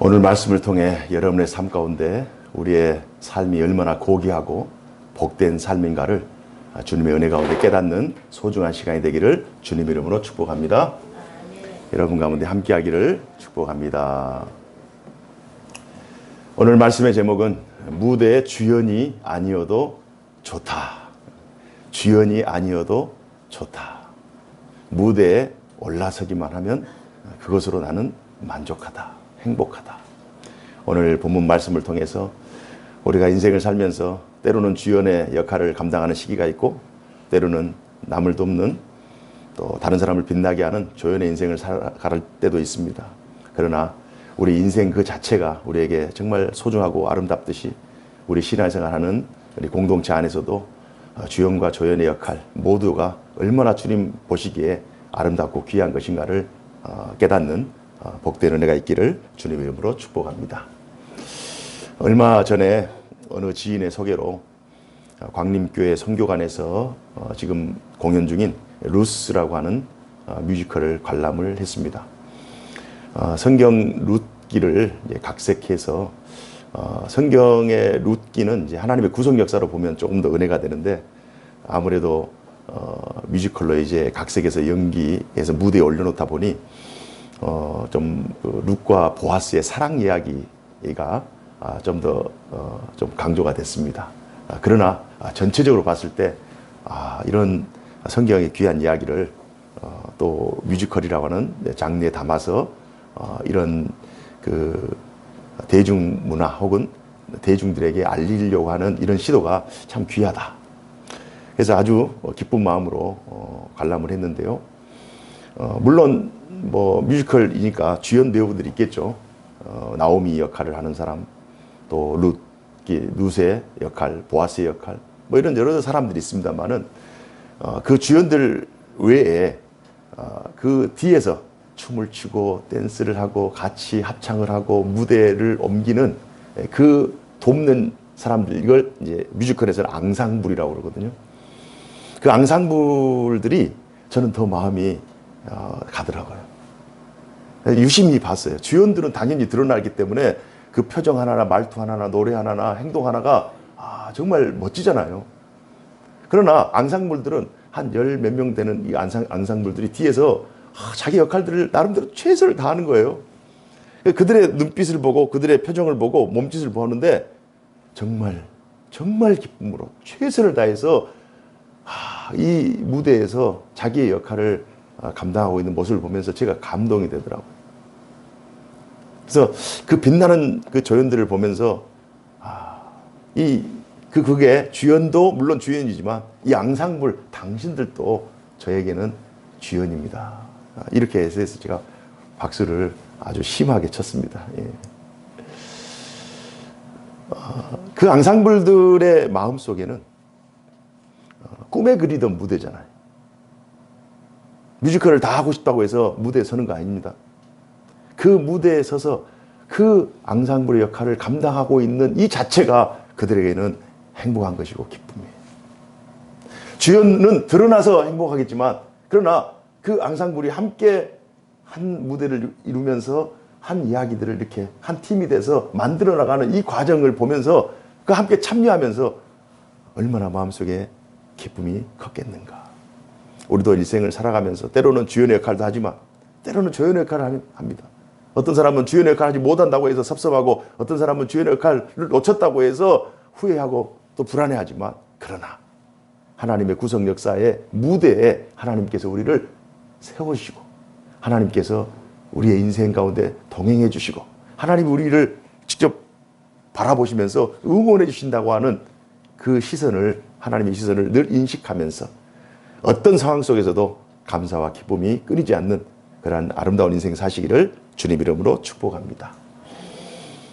오늘 말씀을 통해 여러분의 삶 가운데 우리의 삶이 얼마나 고귀하고 복된 삶인가를 주님의 은혜 가운데 깨닫는 소중한 시간이 되기를 주님 이름으로 축복합니다. 여러분 가운데 함께하기를 축복합니다. 오늘 말씀의 제목은 무대의 주연이 아니어도 좋다. 주연이 아니어도 좋다. 무대에 올라서기만 하면 그것으로 나는 만족하다. 행복하다. 오늘 본문 말씀을 통해서 우리가 인생을 살면서 때로는 주연의 역할을 감당하는 시기가 있고 때로는 남을 돕는 또 다른 사람을 빛나게 하는 조연의 인생을 살아갈 때도 있습니다. 그러나 우리 인생 그 자체가 우리에게 정말 소중하고 아름답듯이 우리 신앙생활하는 우리 공동체 안에서도 주연과 조연의 역할 모두가 얼마나 주님 보시기에 아름답고 귀한 것인가를 깨닫는 복된 은혜가 있기를 주님의 이름으로 축복합니다. 얼마 전에 어느 지인의 소개로 광림교회 선교관에서 지금 공연 중인 루스라고 하는 뮤지컬을 관람을 했습니다. 성경 룻기를 각색해서 성경의 룻기는 이제 하나님의 구속 역사로 보면 조금 더 은혜가 되는데 아무래도 뮤지컬로 이제 각색해서 연기해서 무대에 올려놓다 보니 좀 룻과 보아스의 사랑 이야기가 좀 더 좀 강조가 됐습니다. 그러나 전체적으로 봤을 때 이런 성경의 귀한 이야기를 또 뮤지컬이라고 하는 장르에 담아서 이런 그 대중문화 혹은 대중들에게 알리려고 하는 이런 시도가 참 귀하다. 그래서 아주 기쁜 마음으로 관람을 했는데요. 물론 뭐 뮤지컬이니까 주연 배우분들이 있겠죠. 나오미 역할을 하는 사람, 또 룻의 역할, 보아스의 역할, 뭐 이런 여러 사람들이 있습니다만은 그 주연들 외에 그 뒤에서 춤을 추고 댄스를 하고 같이 합창을 하고 무대를 옮기는 그 돕는 사람들, 이걸 이제 뮤지컬에서는 앙상블이라고 그러거든요. 그 앙상블들이 저는 더 마음이 가더라고요. 유심히 봤어요. 주연들은 당연히 드러나기 때문에 그 표정 하나나 말투 하나나 노래 하나나 행동 하나가 정말 멋지잖아요. 그러나 앙상블들은 한 열 몇 명 되는 이 앙상블들이 뒤에서 자기 역할들을 나름대로 최선을 다하는 거예요. 그들의 눈빛을 보고 그들의 표정을 보고 몸짓을 보는데 정말 기쁨으로 최선을 다해서 이 무대에서 자기의 역할을 감당하고 있는 모습을 보면서 제가 감동이 되더라고요. 그래서 그 빛나는 그 조연들을 보면서 그게 주연도 물론 주연이지만 이 앙상블 당신들도 저에게는 주연입니다. 이렇게 해서 제가 박수를 아주 심하게 쳤습니다. 예. 그 앙상블들의 마음속에는 꿈에 그리던 무대잖아요. 뮤지컬을 다 하고 싶다고 해서 무대에 서는 거 아닙니다. 그 무대에 서서 그 앙상블의 역할을 감당하고 있는 이 자체가 그들에게는 행복한 것이고 기쁨이에요. 주연은 드러나서 행복하겠지만 그러나 그 앙상블이 함께 한 무대를 이루면서 한 이야기들을 이렇게 한 팀이 돼서 만들어 나가는 이 과정을 보면서 그 함께 참여하면서 얼마나 마음속에 기쁨이 컸겠는가. 우리도 일생을 살아가면서 때로는 주연의 역할도 하지만 때로는 조연의 역할을 합니다. 어떤 사람은 주연의 역할을 하지 못한다고 해서 섭섭하고 어떤 사람은 주연의 역할을 놓쳤다고 해서 후회하고 또 불안해하지만 그러나 하나님의 구속 역사의 무대에 하나님께서 우리를 세우시고 하나님께서 우리의 인생 가운데 동행해 주시고 하나님이 우리를 직접 바라보시면서 응원해 주신다고 하는 그 시선을 하나님의 시선을 늘 인식하면서 어떤 상황 속에서도 감사와 기쁨이 끊이지 않는 그러한 아름다운 인생 사시기를 주님 이름으로 축복합니다.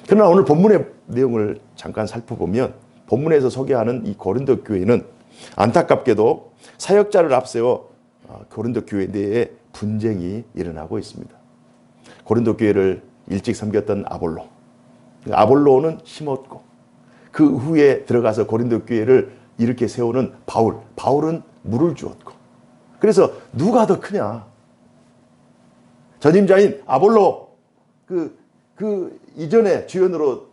그러나 오늘 본문의 내용을 잠깐 살펴보면 본문에서 소개하는 이 고린도 교회는 안타깝게도 사역자를 앞세워 고린도 교회 내에 분쟁이 일어나고 있습니다. 고린도 교회를 일찍 섬겼던 아볼로는 심었고 그 후에 들어가서 고린도 교회를 이렇게 세우는 바울은 물을 주었고 그래서 누가 더 크냐? 전임자인 아볼로 그 그 이전에 주연으로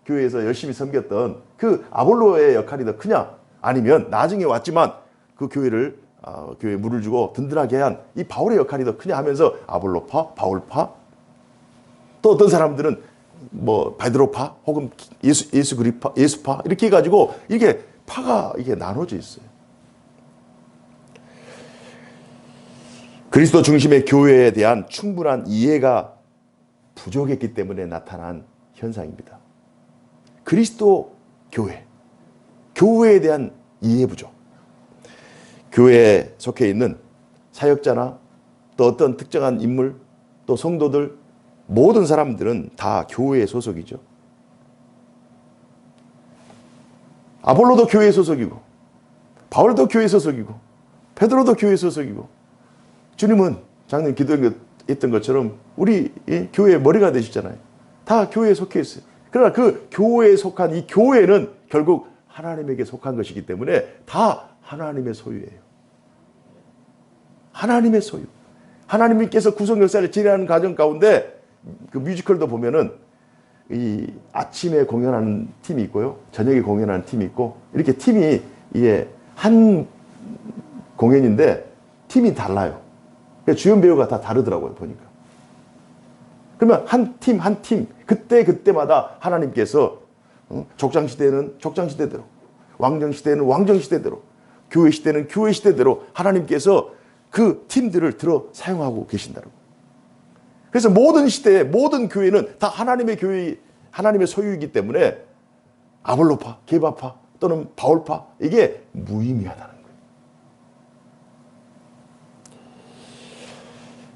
교회에서 열심히 섬겼던 그 아볼로의 역할이 더 크냐? 아니면 나중에 왔지만 그 교회에 물을 주고 든든하게 한 이 바울의 역할이 더 크냐 하면서 아볼로파, 바울파, 또 어떤 사람들은 뭐 베드로파 혹은 예수파 이렇게 해가지고 이게 파가 이게 나눠져 있어요. 그리스도 중심의 교회에 대한 충분한 이해가 부족했기 때문에 나타난 현상입니다. 그리스도 교회에 대한 이해 부족. 교회에 속해 있는 사역자나 또 어떤 특정한 인물, 또 성도들, 모든 사람들은 다 교회에 소속이죠. 아볼로도 교회에 소속이고, 바울도 교회에 소속이고, 베드로도 교회에 소속이고, 주님은 작년 기도했던 것처럼 우리 교회의 머리가 되시잖아요. 다 교회에 속해 있어요. 그러나 그 교회에 속한 이 교회는 결국 하나님에게 속한 것이기 때문에 다 하나님의 소유예요. 하나님의 소유. 하나님께서 구속 역사를 진행하는 과정 가운데 그 뮤지컬도 보면은 이 아침에 공연하는 팀이 있고요. 저녁에 공연하는 팀이 있고 이렇게 팀이 이게 한 공연인데 팀이 달라요. 주연 배우가 다 다르더라고요, 보니까. 그러면 한 팀, 그때마다 하나님께서 족장시대는 족장시대대로, 왕정시대는 왕정시대대로, 교회시대는 교회시대대로 하나님께서 그 팀들을 들어 사용하고 계신다고. 그래서 모든 시대에 모든 교회는 다 하나님의 교회, 하나님의 소유이기 때문에 아볼로파, 게바파 또는 바울파 이게 무의미하다는 거예요.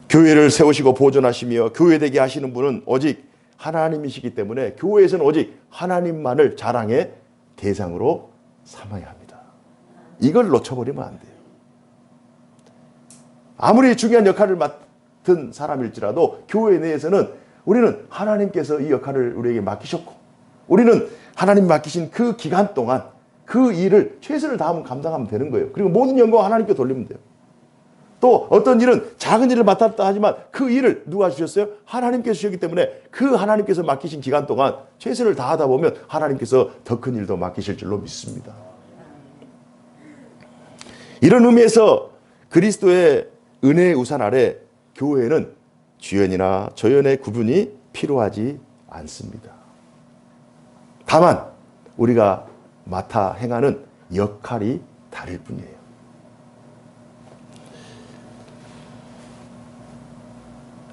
교회를 세우시고 보존하시며 교회되게 하시는 분은 오직 하나님이시기 때문에 교회에서는 오직 하나님만을 자랑의 대상으로 삼아야 합니다. 이걸 놓쳐버리면 안 돼요. 아무리 중요한 역할을 맡은 사람일지라도 교회 내에서는 우리는 하나님께서 이 역할을 우리에게 맡기셨고 우리는 하나님 맡기신 그 기간 동안 그 일을 최선을 다하면 감당하면 되는 거예요. 그리고 모든 영광 하나님께 돌리면 돼요. 또 어떤 일은 작은 일을 맡았다 하지만 그 일을 누가 주셨어요? 하나님께서 주셨기 때문에 그 하나님께서 맡기신 기간 동안 최선을 다하다 보면 하나님께서 더 큰 일도 맡기실 줄로 믿습니다. 이런 의미에서 그리스도의 은혜의 우산 아래 교회는 주연이나 저연의 구분이 필요하지 않습니다. 다만 우리가 맡아 행하는 역할이 다를 뿐이에요.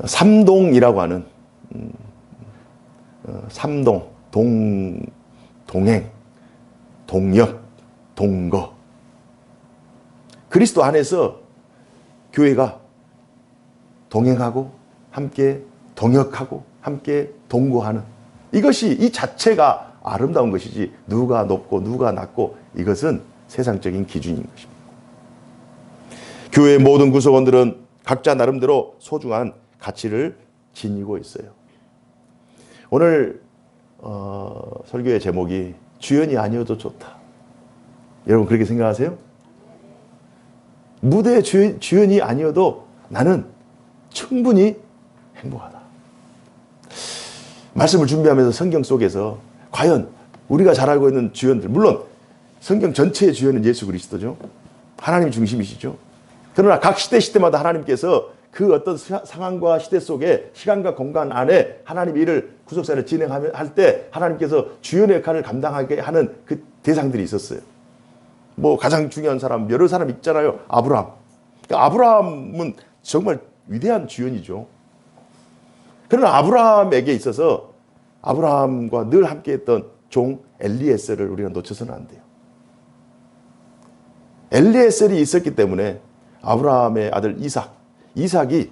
삼동이라고 하는 삼동, 동행, 동역, 동거. 그리스도 안에서 교회가 동행하고 함께 동역하고 함께 동거하는 이것이 이 자체가 아름다운 것이지 누가 높고 누가 낮고 이것은 세상적인 기준인 것입니다. 교회의 모든 구성원들은 각자 나름대로 소중한 가치를 지니고 있어요. 오늘 설교의 제목이 주연이 아니어도 좋다. 여러분 그렇게 생각하세요? 무대의 주연이 아니어도 나는 충분히 행복하다. 말씀을 준비하면서 성경 속에서 과연 우리가 잘 알고 있는 주연들, 물론 성경 전체의 주연은 예수 그리스도죠. 하나님 중심이시죠. 그러나 각 시대마다 하나님께서 그 어떤 상황과 시대 속에 시간과 공간 안에 하나님의 일을 구속사를 진행할 때 하나님께서 주연의 역할을 감당하게 하는 그 대상들이 있었어요. 뭐 가장 중요한 사람 여러 사람 있잖아요. 아브라함. 그러니까 아브라함은 정말 위대한 주연이죠. 그러나 아브라함에게 있어서 아브라함과 늘 함께했던 종 엘리에셀을 우리가 놓쳐서는 안 돼요. 엘리에셀이 있었기 때문에 아브라함의 아들 이삭이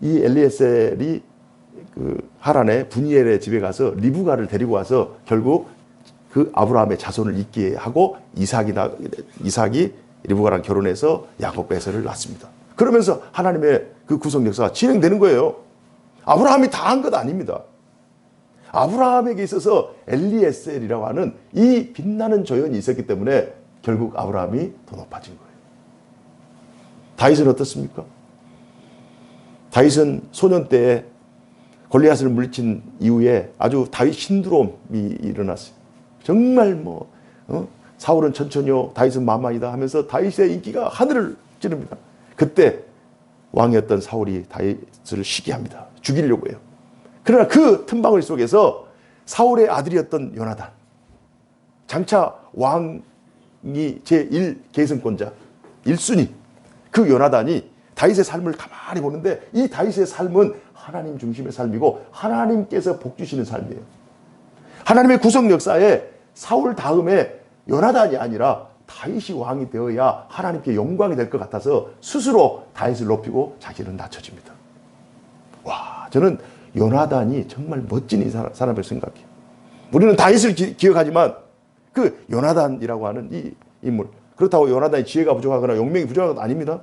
이 엘리에셀이 그 하란의 분이엘의 집에 가서 리브가를 데리고 와서 결국 그 아브라함의 자손을 잇게 하고 이삭이 리브가랑 결혼해서 야곱과 에서를 낳습니다. 그러면서 하나님의 그 구속 역사가 진행되는 거예요. 아브라함이 다 한 것 아닙니다. 아브라함에게 있어서 엘리에셀이라고 하는 이 빛나는 조연이 있었기 때문에 결국 아브라함이 더 높아진 거예요. 다윗은 어떻습니까? 다윗은 소년 때에 골리앗을 물리친 이후에 아주 다윗 신두롬이 일어났어요. 정말 사울은 천천히요, 다윗은 만만이다 하면서 다윗의 인기가 하늘을 찌릅니다. 그때 왕이었던 사울이 다윗을 시기합니다. 죽이려고 해요. 그러나 그 틈바구니 속에서 사울의 아들이었던 요나단, 장차 왕이 제1 계승권자 1순위 그 요나단이 다윗의 삶을 가만히 보는데, 이 다윗의 삶은 하나님 중심의 삶이고 하나님께서 복 주시는 삶이에요. 하나님의 구속 역사에 사울 다음에 요나단이 아니라 다윗이 왕이 되어야 하나님께 영광이 될 것 같아서 스스로 다윗을 높이고 자기는 낮춰집니다. 와, 저는 요나단이 정말 멋진 사람을 생각해요. 우리는 다윗을 기억하지만 그 요나단이라고 하는 이 인물, 그렇다고 요나단이 지혜가 부족하거나 용맹이 부족한 건 아닙니다.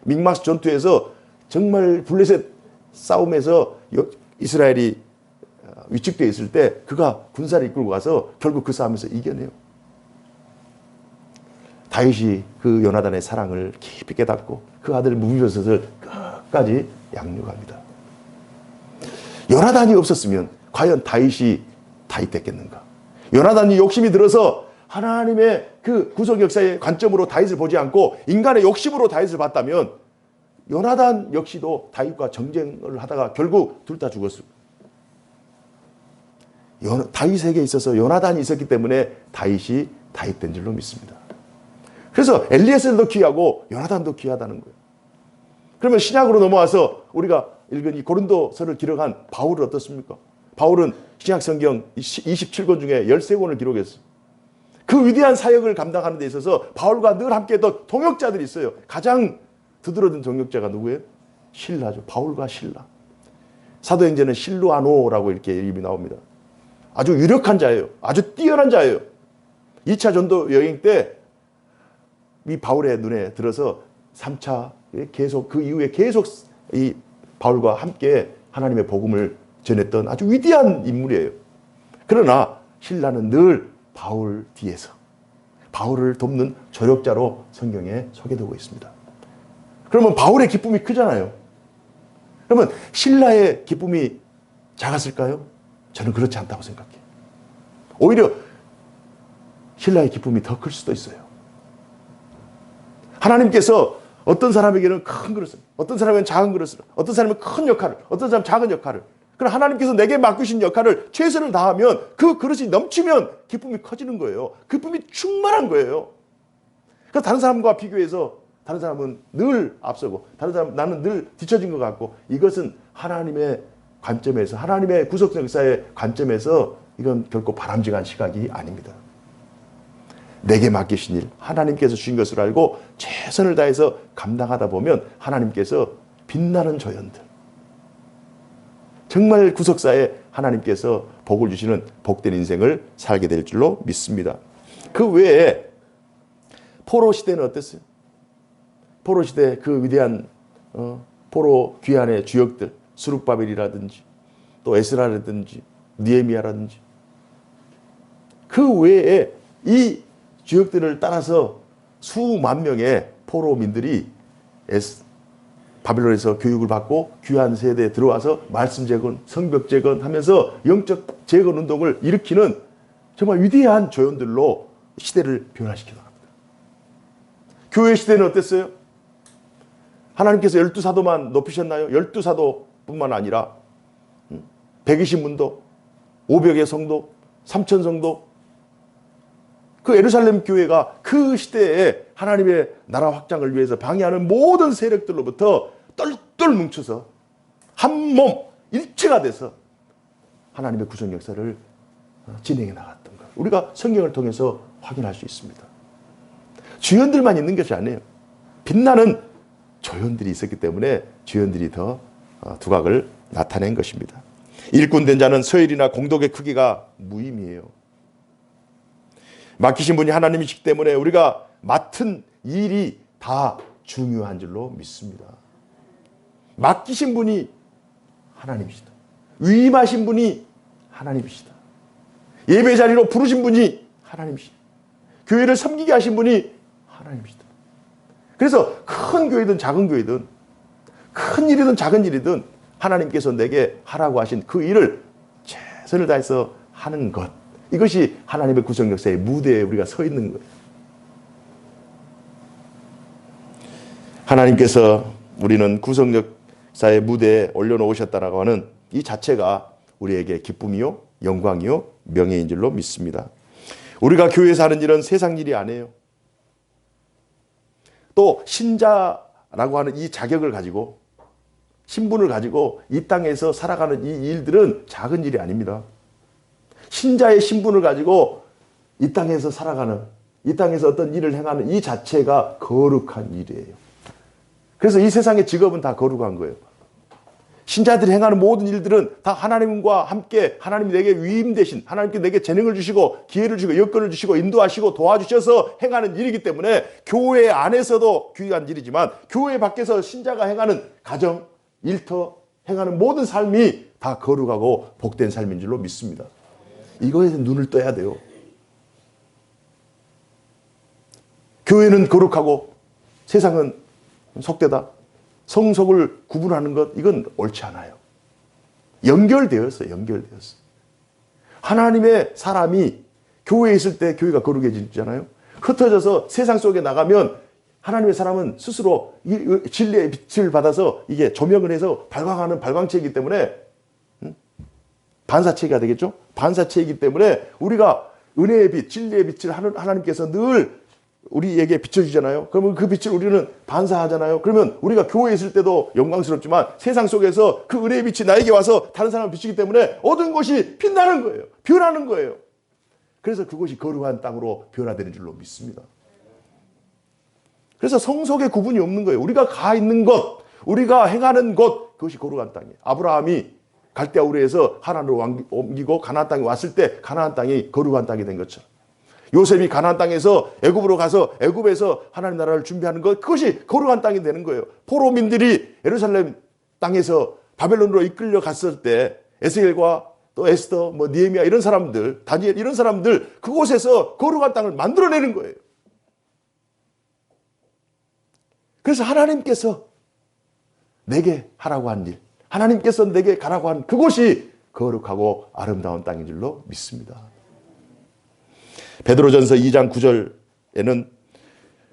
믹마스 전투에서 정말 블레셋 싸움에서 이스라엘이 위축되어 있을 때 그가 군사를 이끌고 가서 결국 그 싸움에서 이겨내요. 다윗이 그 요나단의 사랑을 깊이 깨닫고 그 아들 무비보셋을 끝까지 양육합니다. 요나단이 없었으면 과연 다윗이 다윗 됐겠는가? 요나단이 욕심이 들어서 하나님의 그 구속 역사의 관점으로 다윗을 보지 않고 인간의 욕심으로 다윗을 봤다면 요나단 역시도 다윗과 정쟁을 하다가 결국 둘 다 죽었어요. 다윗에게 있어서 요나단이 있었기 때문에 다윗이 다윗된 줄로 믿습니다. 그래서 엘리에셀도 귀하고 요나단도 귀하다는 거예요. 그러면 신약으로 넘어와서 우리가 읽은 이 고린도서를 기록한 바울은 어떻습니까? 바울은 신약 성경 27권 중에 13권을 기록했어요. 그 위대한 사역을 감당하는 데 있어서 바울과 늘 함께했던 동역자들이 있어요. 가장 두드러진 동역자가 누구예요? 실라죠. 바울과 실라. 사도행전은 실루아노라고 이렇게 이름이 나옵니다. 아주 유력한 자예요. 아주 뛰어난 자예요. 2차 전도 여행 때 이 바울의 눈에 들어서 3차 계속 그 이후에 계속 이 바울과 함께 하나님의 복음을 전했던 아주 위대한 인물이에요. 그러나 신라는 늘 바울 뒤에서 바울을 돕는 조력자로 성경에 소개되고 있습니다. 그러면 바울의 기쁨이 크잖아요. 그러면 신라의 기쁨이 작았을까요? 저는 그렇지 않다고 생각해요. 오히려 신라의 기쁨이 더 클 수도 있어요. 하나님께서 어떤 사람에게는 큰 그릇을, 어떤 사람에게는 작은 그릇을, 어떤 사람은 큰 역할을, 어떤 사람은 작은 역할을, 그럼 하나님께서 내게 맡기신 역할을 최선을 다하면 그 그릇이 넘치면 기쁨이 커지는 거예요. 기쁨이 충만한 거예요. 그래서 다른 사람과 비교해서 다른 사람은 늘 앞서고 다른 사람 나는 늘 뒤처진 것 같고, 이것은 하나님의 관점에서, 하나님의 구속 역사의 관점에서 이건 결코 바람직한 시각이 아닙니다. 내게 맡기신 일, 하나님께서 주신 것을 알고 최선을 다해서 감당하다 보면 하나님께서 빛나는 조연들, 정말 구속사에 하나님께서 복을 주시는 복된 인생을 살게 될 줄로 믿습니다. 그 외에 포로 시대는 어땠어요? 포로 시대 그 위대한 포로 귀환의 주역들, 스룹바벨이라든지 또 에스라라든지 느헤미야라든지, 그 외에 이 주역들을 따라서 수만 명의 포로민들이 바빌론에서 교육을 받고 귀한 세대에 들어와서 말씀 재건, 성벽 재건 하면서 영적 재건 운동을 일으키는 정말 위대한 조연들로 시대를 변화시켜 나갑니다. 교회 시대는 어땠어요? 하나님께서 12사도만 높이셨나요? 12사도뿐만 아니라 120문도, 500의 성도, 3000 성도, 그 예루살렘 교회가 그 시대에 하나님의 나라 확장을 위해서 방해하는 모든 세력들로부터 똘똘 뭉쳐서 한 몸 일체가 돼서 하나님의 구속 역사를 진행해 나갔던 것, 우리가 성경을 통해서 확인할 수 있습니다. 주연들만 있는 것이 아니에요. 빛나는 조연들이 있었기 때문에 주연들이 더 두각을 나타낸 것입니다. 일꾼된 자는 서열이나 공덕의 크기가 무의미해요. 맡기신 분이 하나님이시기 때문에 우리가 맡은 일이 다 중요한 줄로 믿습니다. 맡기신 분이 하나님이시다. 위임하신 분이 하나님이시다. 예배 자리로 부르신 분이 하나님이시다. 교회를 섬기게 하신 분이 하나님이시다. 그래서 큰 교회든 작은 교회든 큰 일이든 작은 일이든 하나님께서 내게 하라고 하신 그 일을 최선을 다해서 하는 것. 이것이 하나님의 구속 역사의 무대에 우리가 서 있는 거예요. 하나님께서 우리는 구속 역사의 무대에 올려놓으셨다라고 하는 이 자체가 우리에게 기쁨이요, 영광이요, 명예인 줄로 믿습니다. 우리가 교회에서 하는 일은 세상 일이 아니에요. 또 신자라고 하는 이 자격을 가지고, 신분을 가지고 이 땅에서 살아가는 이 일들은 작은 일이 아닙니다. 신자의 신분을 가지고 이 땅에서 살아가는, 이 땅에서 어떤 일을 행하는 이 자체가 거룩한 일이에요. 그래서 이 세상의 직업은 다 거룩한 거예요. 신자들이 행하는 모든 일들은 다 하나님과 함께 하나님이 내게 위임 대신, 하나님께 내게 재능을 주시고 기회를 주시고 여건을 주시고 인도하시고 도와주셔서 행하는 일이기 때문에 교회 안에서도 귀한 일이지만 교회 밖에서 신자가 행하는 가정, 일터, 행하는 모든 삶이 다 거룩하고 복된 삶인 줄로 믿습니다. 이거에 눈을 떠야 돼요. 교회는 거룩하고 세상은 속되다. 성속을 구분하는 것, 이건 옳지 않아요. 연결되었어요. 연결되었어요. 하나님의 사람이 교회에 있을 때 교회가 거룩해지잖아요. 흩어져서 세상 속에 나가면 하나님의 사람은 스스로 진리의 빛을 받아서 이게 조명을 해서 발광하는 발광체이기 때문에 반사체가 되겠죠? 반사체이기 때문에 우리가 은혜의 빛, 진리의 빛을 하나님께서 늘 우리에게 비춰주잖아요. 그러면 그 빛을 우리는 반사하잖아요. 그러면 우리가 교회에 있을 때도 영광스럽지만 세상 속에서 그 은혜의 빛이 나에게 와서 다른 사람을 비추기 때문에 어두운 곳이 빛나는 거예요. 변하는 거예요. 그래서 그곳이 거룩한 땅으로 변화되는 줄로 믿습니다. 그래서 성속의 구분이 없는 거예요. 우리가 가 있는 곳, 우리가 행하는 곳, 그것이 거룩한 땅이에요. 아브라함이 갈대아 우르에서 하란으로 옮기고 가나안 땅에 왔을 때 가나안 땅이 거룩한 땅이 된 것처럼, 요셉이 가나안 땅에서 애굽으로 가서 애굽에서 하나님 나라를 준비하는 것, 그것이 거룩한 땅이 되는 거예요. 포로민들이 예루살렘 땅에서 바벨론으로 이끌려 갔을 때 에스겔과 또 에스더, 니에미야 이런 사람들, 다니엘 이런 사람들 그곳에서 거룩한 땅을 만들어내는 거예요. 그래서 하나님께서 내게 하라고 한 일, 하나님께서 내게 가라고 한 그곳이 거룩하고 아름다운 땅인 줄로 믿습니다. 베드로전서 2장 9절에는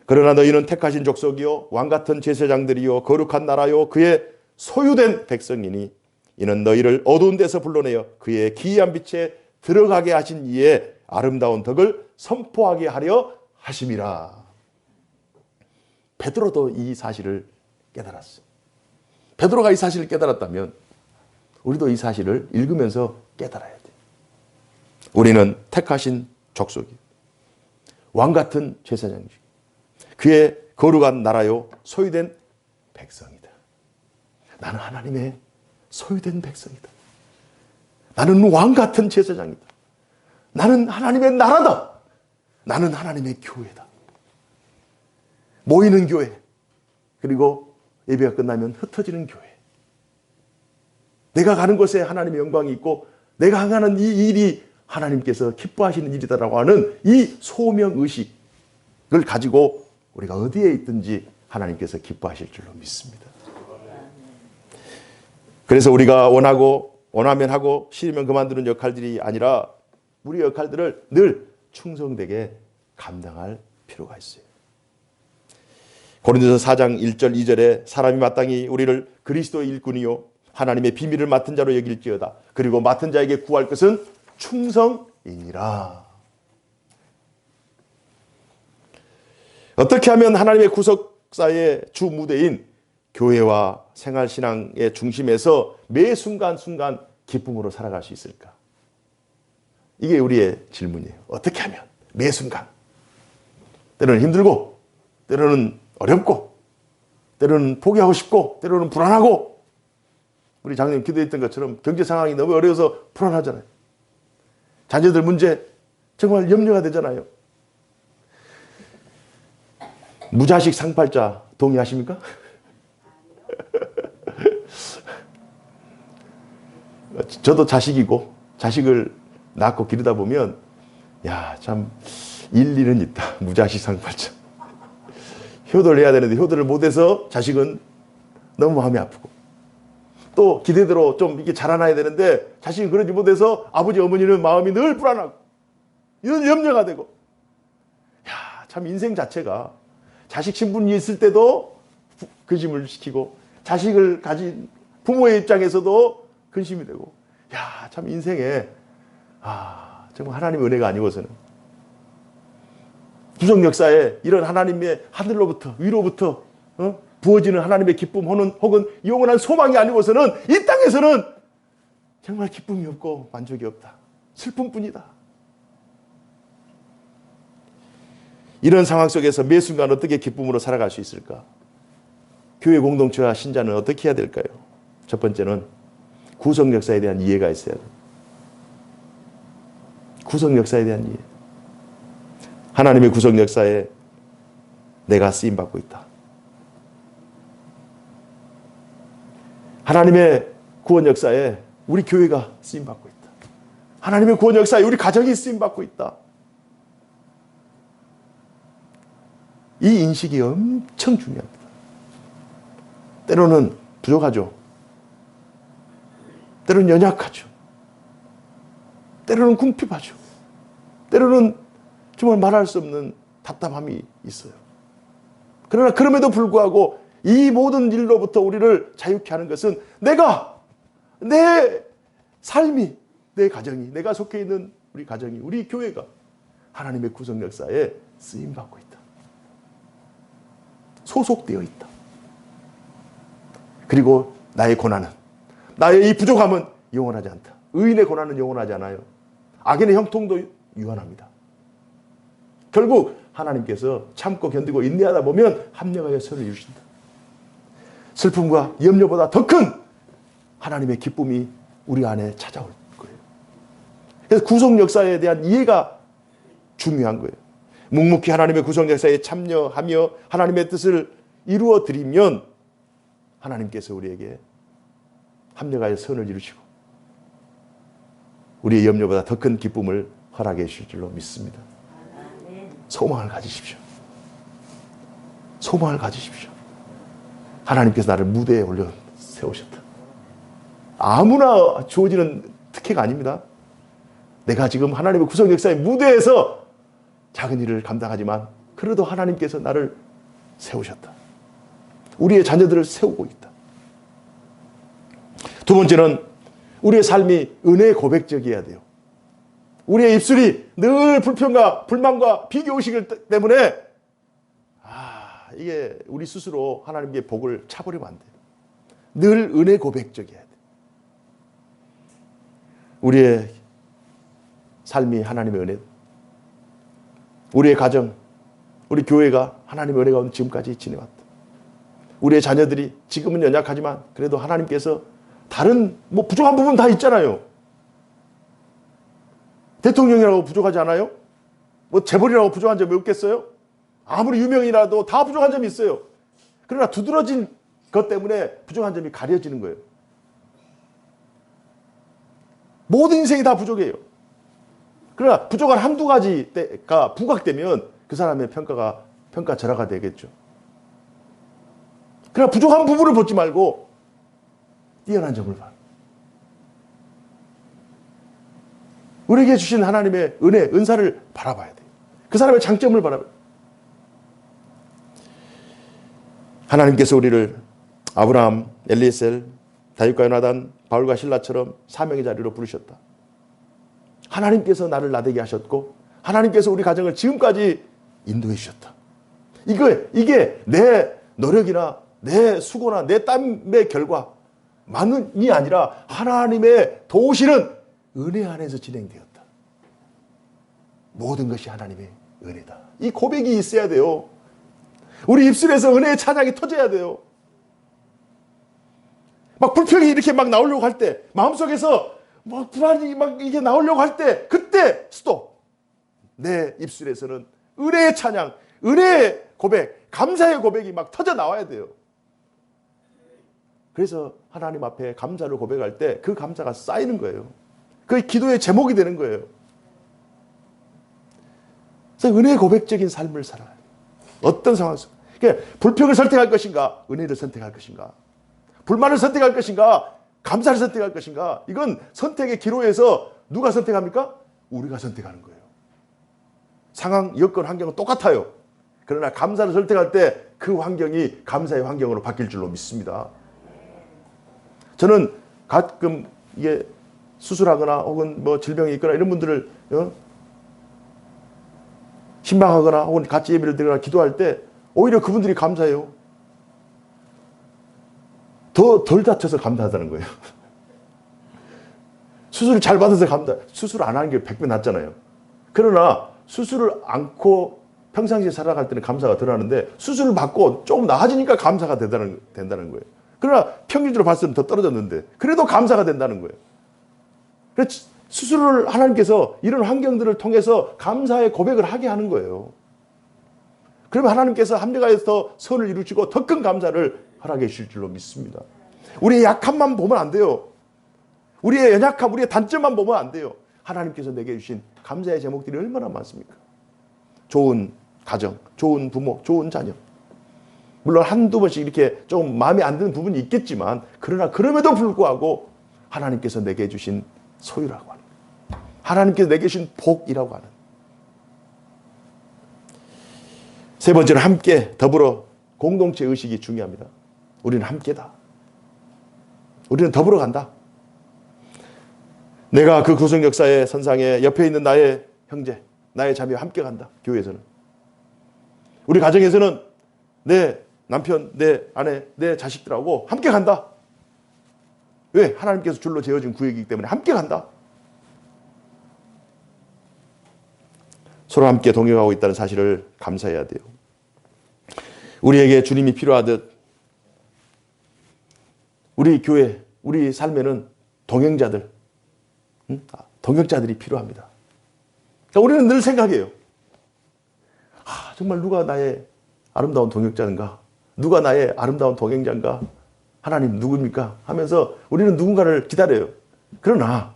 그러나 너희는 택하신 족속이요 왕같은 제사장들이요 거룩한 나라요 그의 소유된 백성이니 이는 너희를 어두운 데서 불러내어 그의 기이한 빛에 들어가게 하신 이의 아름다운 덕을 선포하게 하려 하심이라. 베드로도 이 사실을 깨달았어요. 베드로가 이 사실을 깨달았다면 우리도 이 사실을 읽으면서 깨달아야 돼요. 우리는 택하신 족속이 왕같은 제사장이고 그의 거룩한 나라요 소유된 백성이다. 나는 하나님의 소유된 백성이다. 나는 왕같은 제사장이다. 나는 하나님의 나라다. 나는 하나님의 교회다. 모이는 교회, 그리고 예배가 끝나면 흩어지는 교회. 내가 가는 곳에 하나님의 영광이 있고 내가 행하는 이 일이 하나님께서 기뻐하시는 일이다라고 하는 이 소명의식을 가지고 우리가 어디에 있든지 하나님께서 기뻐하실 줄로 믿습니다. 그래서 우리가 원하면 하고 싫으면 그만두는 역할들이 아니라 우리 역할들을 늘 충성되게 감당할 필요가 있어요. 고린도서 4장 1절 2절에 사람이 마땅히 우리를 그리스도의 일꾼이요 하나님의 비밀을 맡은 자로 여길지어다. 그리고 맡은 자에게 구할 것은 충성이니라. 어떻게 하면 하나님의 구속사의 주 무대인 교회와 생활신앙의 중심에서 매 순간순간 기쁨으로 살아갈 수 있을까? 이게 우리의 질문이에요. 어떻게 하면 매 순간, 때로는 힘들고 때로는 어렵고 때로는 포기하고 싶고 때로는 불안하고, 우리 장로님 기도했던 것처럼 경제 상황이 너무 어려워서 불안하잖아요. 자녀들 문제 정말 염려가 되잖아요. 무자식 상팔자 동의하십니까? 저도 자식이고 자식을 낳고 기르다 보면 참 일리는 있다. 무자식 상팔자. 효도를 해야 되는데 효도를 못해서 자식은 너무 마음이 아프고, 또 기대대로 좀 이게 자라나야 되는데 자식이 그러지 못해서 아버지 어머니는 마음이 늘 불안하고 이런 염려가 되고, 야, 참 인생 자체가 자식 신분이 있을 때도 근심을 시키고 자식을 가진 부모의 입장에서도 근심이 되고, 야, 참 인생에 정말 하나님의 은혜가 아니고서는, 구속 역사에 이런 하나님의 하늘로부터 위로부터 부어지는 하나님의 기쁨 혹은 영원한 소망이 아니고서는 이 땅에서는 정말 기쁨이 없고 만족이 없다. 슬픔뿐이다. 이런 상황 속에서 매 순간 어떻게 기쁨으로 살아갈 수 있을까? 교회 공동체와 신자는 어떻게 해야 될까요? 첫 번째는 구속 역사에 대한 이해가 있어야 돼요. 구속 역사에 대한 이해. 하나님의 구속 역사에 내가 쓰임받고 있다. 하나님의 구원 역사에 우리 교회가 쓰임받고 있다. 하나님의 구원 역사에 우리 가정이 쓰임받고 있다. 이 인식이 엄청 중요합니다. 때로는 부족하죠. 때로는 연약하죠. 때로는 궁핍하죠. 때로는 정말 말할 수 없는 답답함이 있어요. 그러나 그럼에도 불구하고 이 모든 일로부터 우리를 자유케 하는 것은 내 삶이, 내 가정이, 내가 속해 있는 우리 가정이, 우리 교회가 하나님의 구속 역사에 쓰임받고 있다. 소속되어 있다. 그리고 나의 고난은, 나의 이 부족함은 영원하지 않다. 의인의 고난은 영원하지 않아요. 악인의 형통도 유한합니다. 결국 하나님께서 참고 견디고 인내하다 보면 합력하여 선을 이루신다. 슬픔과 염려보다 더 큰 하나님의 기쁨이 우리 안에 찾아올 거예요. 그래서 구속 역사에 대한 이해가 중요한 거예요. 묵묵히 하나님의 구속 역사에 참여하며 하나님의 뜻을 이루어 드리면 하나님께서 우리에게 합력하여 선을 이루시고 우리의 염려보다 더 큰 기쁨을 허락해 주실 줄로 믿습니다. 소망을 가지십시오. 소망을 가지십시오. 하나님께서 나를 무대에 올려 세우셨다. 아무나 주어지는 특혜가 아닙니다. 내가 지금 하나님의 구속 역사의 무대에서 작은 일을 감당하지만 그래도 하나님께서 나를 세우셨다. 우리의 자녀들을 세우고 있다. 두 번째는 우리의 삶이 은혜의 고백적이어야 돼요. 우리의 입술이 늘 불평과 불만과 비교의식 때문에 이게 우리 스스로 하나님께 복을 차버리면 안 돼요. 늘 은혜 고백적이어야 돼요. 우리의 삶이 하나님의 은혜, 우리의 가정, 우리 교회가 하나님의 은혜 가운데 지금까지 지내왔다. 우리의 자녀들이 지금은 연약하지만 그래도 하나님께서 다른 부족한 부분 다 있잖아요. 대통령이라고 부족하지 않아요? 재벌이라고 부족한 점이 없겠어요? 아무리 유명이라도 다 부족한 점이 있어요. 그러나 두드러진 것 때문에 부족한 점이 가려지는 거예요. 모든 인생이 다 부족해요. 그러나 부족한 한두 가지가 부각되면 그 사람의 평가절하가 되겠죠. 그러나 부족한 부분을 보지 말고 뛰어난 점을 봐. 우리에게 주신 하나님의 은혜, 은사를 바라봐야 돼요. 그 사람의 장점을 바라봐야 돼요. 하나님께서 우리를 아브라함, 엘리에셀, 다윗과 요나단, 바울과 실라처럼 사명의 자리로 부르셨다. 하나님께서 나를 나되게 하셨고 하나님께서 우리 가정을 지금까지 인도해 주셨다. 이게 내 노력이나 내 수고나 내 땀의 결과만이 아니라 하나님의 도우시는 은혜 안에서 진행되었다. 모든 것이 하나님의 은혜다. 이 고백이 있어야 돼요. 우리 입술에서 은혜의 찬양이 터져야 돼요. 막 불평이 이렇게 막 나오려고 할 때, 마음속에서 막 불안이 막 이게 나오려고 할 때, 그때 스톱. 내 입술에서는 은혜의 찬양, 은혜의 고백, 감사의 고백이 막 터져 나와야 돼요. 그래서 하나님 앞에 감사를 고백할 때 그 감사가 쌓이는 거예요. 그게 기도의 제목이 되는 거예요. 그래서 은혜의 고백적인 삶을 살아요. 어떤 상황에서. 그러니까 불평을 선택할 것인가, 은혜를 선택할 것인가, 불만을 선택할 것인가, 감사를 선택할 것인가? 이건 선택의 기로에서 누가 선택합니까? 우리가 선택하는 거예요. 상황, 여건, 환경은 똑같아요. 그러나 감사를 선택할 때 그 환경이 감사의 환경으로 바뀔 줄로 믿습니다. 저는 가끔 이게 수술하거나 혹은 뭐 질병이 있거나 이런 분들을 신방하거나 혹은 같이 예배를 드리거나 기도할 때 오히려 그분들이 감사해요. 덜 다쳐서 감사하다는 거예요. 수술을 잘 받아서 감사. 수술 안 하는 게 100배 낫잖아요. 그러나 수술을 않고 평상시에 살아갈 때는 감사가 덜 하는데 수술을 받고 조금 나아지니까 감사가 된다는 거예요. 그러나 평균적으로 봤을 때는 더 떨어졌는데 그래도 감사가 된다는 거예요. 그래서 수술을 하나님께서 이런 환경들을 통해서 감사의 고백을 하게 하는 거예요. 그러면 하나님께서 합력하여서 선을 이루시고 더 큰 감사를 허락해 주실 줄로 믿습니다. 우리의 약함만 보면 안 돼요. 우리의 연약함, 우리의 단점만 보면 안 돼요. 하나님께서 내게 주신 감사의 제목들이 얼마나 많습니까? 좋은 가정, 좋은 부모, 좋은 자녀. 물론 한두 번씩 이렇게 좀 마음에 안 드는 부분이 있겠지만 그러나 그럼에도 불구하고 하나님께서 내게 주신 소유라고 하는 거예요. 하나님께서 내게 주신 복이라고 하는. 세 번째는 함께 더불어 공동체 의식이 중요합니다. 우리는 함께다. 우리는 더불어 간다. 내가 그 구속 역사의 선상에 옆에 있는 나의 형제, 나의 자매와 함께 간다. 교회에서는. 우리 가정에서는 내 남편, 내 아내, 내 자식들하고 함께 간다. 왜? 하나님께서 줄로 재어진 구역이기 때문에 함께 간다. 서로 함께 동행하고 있다는 사실을 감사해야 돼요. 우리에게 주님이 필요하듯 우리 교회, 우리 삶에는 동행자들, 동역자들이 필요합니다. 그러니까 우리는 늘 생각해요. 정말 누가 나의 아름다운 동역자인가? 누가 나의 아름다운 동행자인가? 하나님 누굽니까? 하면서 우리는 누군가를 기다려요. 그러나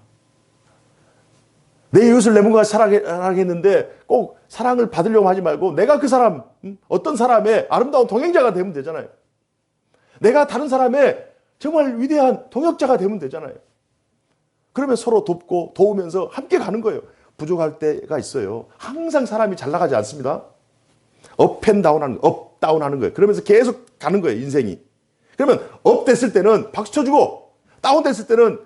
내 이웃을 내 몸과 사랑했는데 꼭 사랑을 받으려고 하지 말고 내가 그 사람, 어떤 사람의 아름다운 동행자가 되면 되잖아요. 내가 다른 사람의 정말 위대한 동역자가 되면 되잖아요. 그러면 서로 돕고 도우면서 함께 가는 거예요. 부족할 때가 있어요. 항상 사람이 잘 나가지 않습니다. 업앤다운 하는 거예요. 업다운 하는 거예요. 그러면서 계속 가는 거예요, 인생이. 그러면 업 됐을 때는 박수 쳐주고 다운 됐을 때는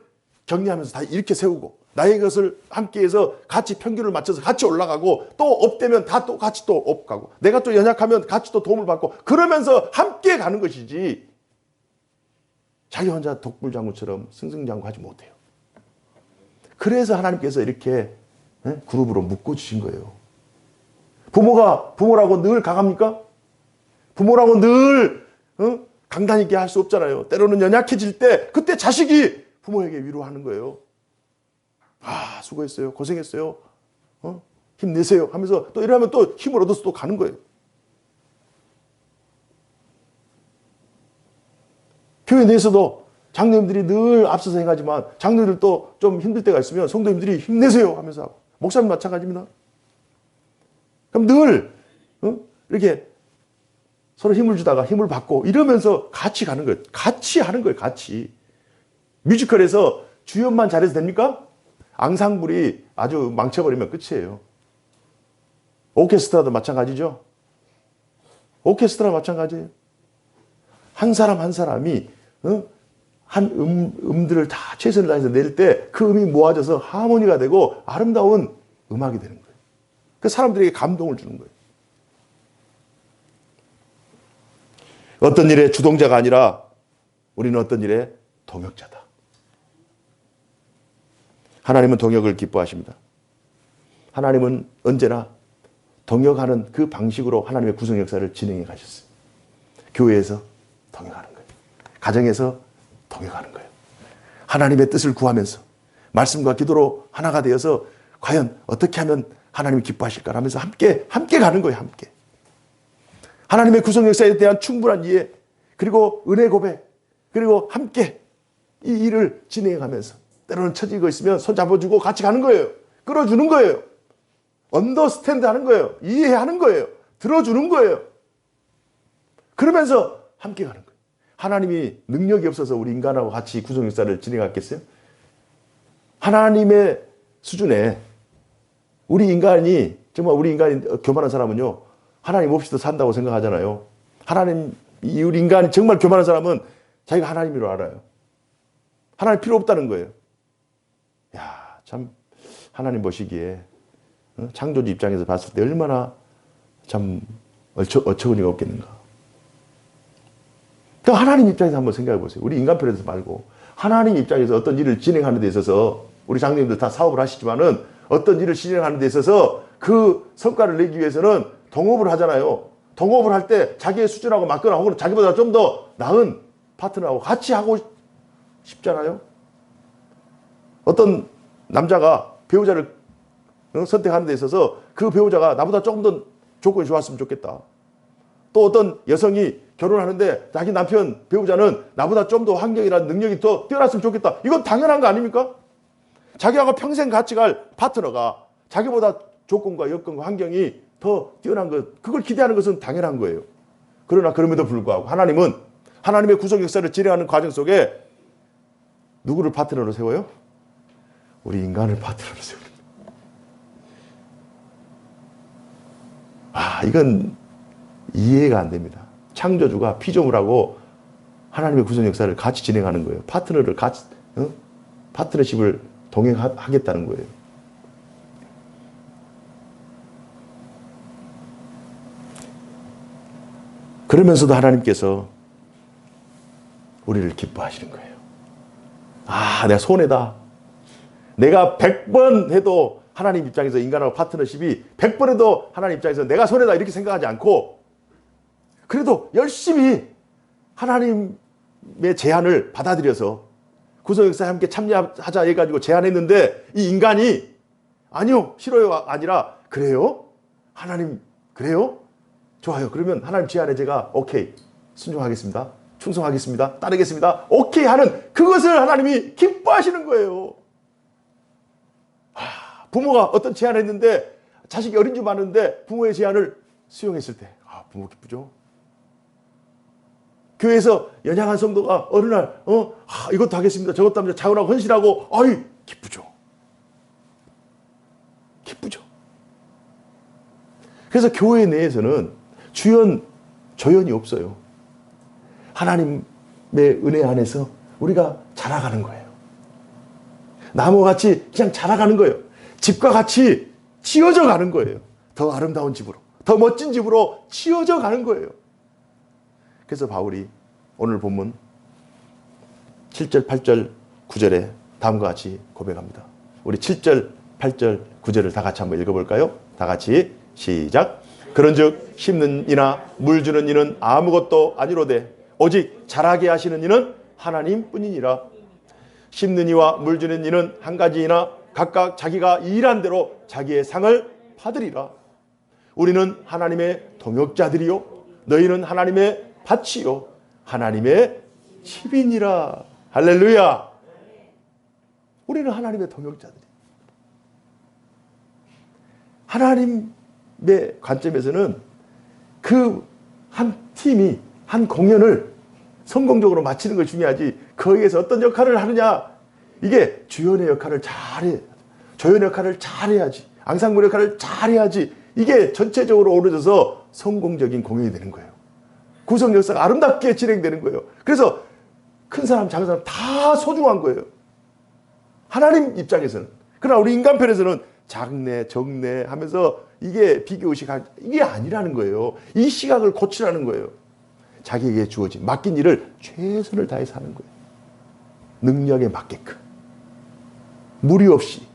격려하면서 다 이렇게 세우고 나의 것을 함께해서 같이 평균을 맞춰서 같이 올라가고 또 업 되면 다 또 같이 또 업 가고 내가 또 연약하면 같이 또 도움을 받고 그러면서 함께 가는 것이지 자기 혼자 독불장구처럼 승승장구하지 못해요. 그래서 하나님께서 이렇게 그룹으로 묶어주신 거예요. 부모가 부모라고 늘 강합니까? 부모라고 늘 강단 있게 할 수 없잖아요. 때로는 연약해질 때 그때 자식이 부모에게 위로하는 거예요. 아, 수고했어요. 고생했어요. 힘내세요 하면서 또 이러면 또 힘을 얻어서 또 가는 거예요. 교회 내에서도 장로님들이 늘 앞서서 행하지만 장로님들도 좀 힘들 때가 있으면 성도님들이 힘내세요 하면서 하고 목사님 마찬가지입니다. 그럼 늘 이렇게 서로 힘을 주다가 힘을 받고 이러면서 같이 가는 거예요. 같이 하는 거예요. 같이. 뮤지컬에서 주연만 잘해서 됩니까? 앙상블이 아주 망쳐버리면 끝이에요. 오케스트라도 마찬가지죠. 오케스트라 마찬가지예요. 한 사람 한 사람이 한 음들을 다 최선을 다해서 낼 때 그 음이 모아져서 하모니가 되고 아름다운 음악이 되는 거예요. 그 사람들에게 감동을 주는 거예요. 어떤 일의 주동자가 아니라 우리는 어떤 일의 동역자다. 하나님은 동역을 기뻐하십니다. 하나님은 언제나 동역하는 그 방식으로 하나님의 구성 역사를 진행해 가셨어요. 교회에서 동역하는 거예요. 가정에서 동역하는 거예요. 하나님의 뜻을 구하면서 말씀과 기도로 하나가 되어서 과연 어떻게 하면 하나님이 기뻐하실까 하면서 함께 가는 거예요. 함께. 하나님의 구성 역사에 대한 충분한 이해 그리고 은혜 고백 그리고 함께 이 일을 진행해 가면서 때로는 처지고 있으면 손 잡아주고 같이 가는 거예요. 끌어주는 거예요. 언더스탠드 하는 거예요. 이해하는 거예요. 들어주는 거예요. 그러면서 함께 가는 거예요. 하나님이 능력이 없어서 우리 인간하고 같이 구속 역사를 진행했겠어요? 하나님의 수준에 우리 인간이 정말 우리 인간이 교만한 사람은요, 하나님 없이도 산다고 생각하잖아요. 우리 인간이 정말 교만한 사람은 자기가 하나님으로 알아요. 하나님 필요 없다는 거예요. 야, 참 하나님 보시기에 창조주 입장에서 봤을 때 얼마나 참 어처구니가 없겠는가. 그러니까 하나님 입장에서 한번 생각해 보세요. 우리 인간 편에서 말고 하나님 입장에서 어떤 일을 진행하는 데 있어서 우리 장로님들 다 사업을 하시지만은 어떤 일을 진행하는 데 있어서 그 성과를 내기 위해서는 동업을 하잖아요. 동업을 할 때 자기의 수준하고 맞거나 혹은 자기보다 좀 더 나은 파트너하고 같이 하고 싶잖아요. 어떤 남자가 배우자를 선택하는 데 있어서 그 배우자가 나보다 조금 더 조건이 좋았으면 좋겠다. 또 어떤 여성이 결혼하는데 자기 남편 배우자는 나보다 좀 더 환경이나 능력이 더 뛰어났으면 좋겠다. 이건 당연한 거 아닙니까? 자기하고 평생 같이 갈 파트너가 자기보다 조건과 여건과 환경이 더 뛰어난 것, 그걸 기대하는 것은 당연한 거예요. 그러나 그럼에도 불구하고 하나님은 하나님의 구속 역사를 진행하는 과정 속에 누구를 파트너로 세워요? 우리 인간을 파트너로 세웁니다. 이건 이해가 안 됩니다. 창조주가 피조물하고 하나님의 구속 역사를 같이 진행하는 거예요. 파트너를 같이, 파트너십을 동행하겠다는 거예요. 그러면서도 하나님께서 우리를 기뻐하시는 거예요. 내가 손해다. 내가 100번 해도 하나님 입장에서 인간하고 파트너십이 100번 해도 하나님 입장에서 내가 손해다 이렇게 생각하지 않고 그래도 열심히 하나님의 제안을 받아들여서 구속 역사에 함께 참여하자 해가지고 제안했는데 이 인간이 아니요, 싫어요 아니라 그래요? 하나님 그래요? 좋아요. 그러면 하나님 제안에 제가 오케이 순종하겠습니다. 충성하겠습니다. 따르겠습니다. 오케이 하는 그것을 하나님이 기뻐하시는 거예요. 부모가 어떤 제안을 했는데 자식이 어린 줄 아는데 부모의 제안을 수용했을 때 부모 기쁘죠. 교회에서 연약한 성도가 어느 날 이것도 하겠습니다. 저것도 합니다. 자원하고 헌신하고 기쁘죠. 기쁘죠. 그래서 교회 내에서는 주연, 조연이 없어요. 하나님의 은혜 안에서 우리가 자라가는 거예요. 나무와 같이 그냥 자라가는 거예요. 집과 같이 치어져 가는 거예요. 더 아름다운 집으로, 더 멋진 집으로 치어져 가는 거예요. 그래서 바울이 오늘 본문 7절, 8절, 9절에 다음과 같이 고백합니다. 우리 7절, 8절, 9절을 다 같이 한번 읽어볼까요? 다 같이 시작. 그런즉 심는 이나 물 주는 이는 아무것도 아니로되 오직 자라게 하시는 이는 하나님뿐이니라. 심는 이와 물 주는 이는 한 가지이나 각각 자기가 일한 대로 자기의 상을 받으리라. 우리는 하나님의 동역자들이요 너희는 하나님의 밭이요 하나님의 집이니라. 할렐루야. 우리는 하나님의 동역자들이. 하나님의 관점에서는 그 한 팀이 한 공연을 성공적으로 마치는 것이 중요하지 거기에서 어떤 역할을 하느냐, 이게 주연의 역할을 잘해, 조연의 역할을 잘해야지, 앙상블 역할을 잘해야지, 이게 전체적으로 어우러져서 성공적인 공연이 되는 거예요. 구성 역사가 아름답게 진행되는 거예요. 그래서 큰 사람 작은 사람 다 소중한 거예요, 하나님 입장에서는. 그러나 우리 인간 편에서는 작네 적네 하면서 이게 비교의식, 이게 아니라는 거예요. 이 시각을 고치라는 거예요. 자기에게 주어진 맡긴 일을 최선을 다해서 하는 거예요. 능력에 맞게끔 무리 없이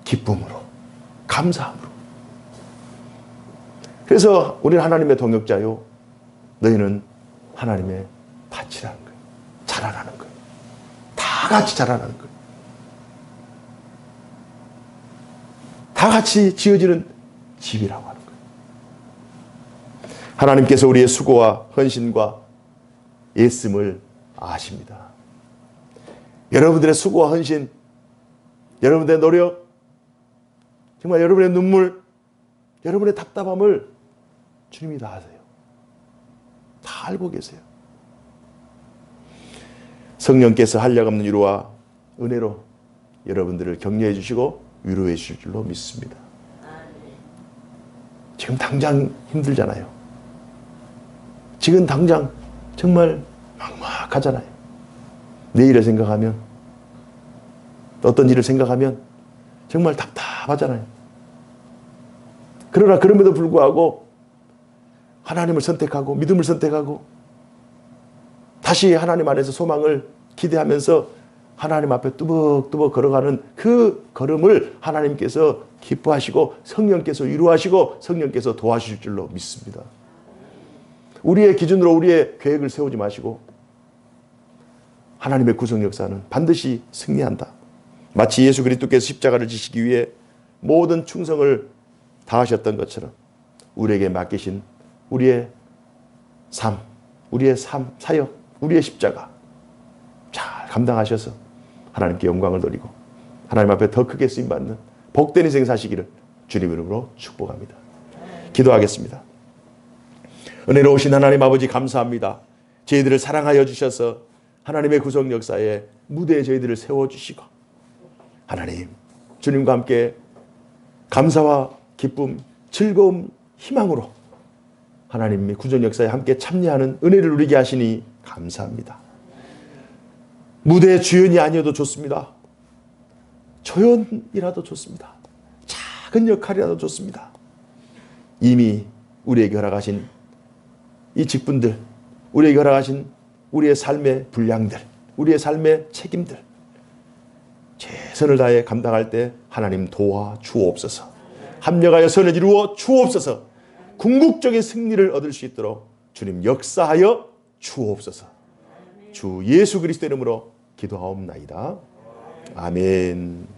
기쁨으로 감사함으로. 그래서 우리는 하나님의 동역자요 너희는 하나님의 밭이라는 거예요. 자라나는 거예요. 다 같이 자라나는 거예요. 다 같이 지어지는 집이라고 하는 거예요. 하나님께서 우리의 수고와 헌신과 애씀을 아십니다. 여러분들의 수고와 헌신, 여러분들의 노력, 정말 여러분의 눈물, 여러분의 답답함을 주님이 다 아세요. 다 알고 계세요. 성령께서 한량없는 위로와 은혜로 여러분들을 격려해 주시고 위로해 주실 줄로 믿습니다. 지금 당장 힘들잖아요. 지금 당장 정말 막막하잖아요. 내일을 생각하면, 어떤 일을 생각하면 정말 답답하잖아요. 그러나 그럼에도 불구하고 하나님을 선택하고 믿음을 선택하고 다시 하나님 안에서 소망을 기대하면서 하나님 앞에 뚜벅뚜벅 걸어가는 그 걸음을 하나님께서 기뻐하시고 성령께서 위로하시고 성령께서 도와주실 줄로 믿습니다. 우리의 기준으로 우리의 계획을 세우지 마시고 하나님의 구속 역사는 반드시 승리한다. 마치 예수 그리스도께서 십자가를 지시기 위해 모든 충성을 다하셨던 것처럼 우리에게 맡기신 우리의 삶, 사역, 우리의 십자가 잘 감당하셔서 하나님께 영광을 돌리고 하나님 앞에 더 크게 쓰임받는 복된 인생 사시기를 주님 이름으로 축복합니다. 기도하겠습니다. 은혜로우신 하나님 아버지 감사합니다. 저희들을 사랑하여 주셔서 하나님의 구속 역사에 무대에 저희들을 세워주시고 하나님 주님과 함께 감사와 기쁨, 즐거움, 희망으로 하나님의 구속 역사에 함께 참여하는 은혜를 누리게 하시니 감사합니다. 무대의 주연이 아니어도 좋습니다. 조연이라도 좋습니다. 작은 역할이라도 좋습니다. 이미 우리에게 허락하신 이 직분들, 우리에게 허락하신 우리의 삶의 분량들, 우리의 삶의 책임들 최선을 다해 감당할 때 하나님 도와 주옵소서. 합력하여 선을 이루어 주옵소서. 궁극적인 승리를 얻을 수 있도록 주님 역사하여 주옵소서. 주 예수 그리스도 이름으로 기도하옵나이다. 아멘.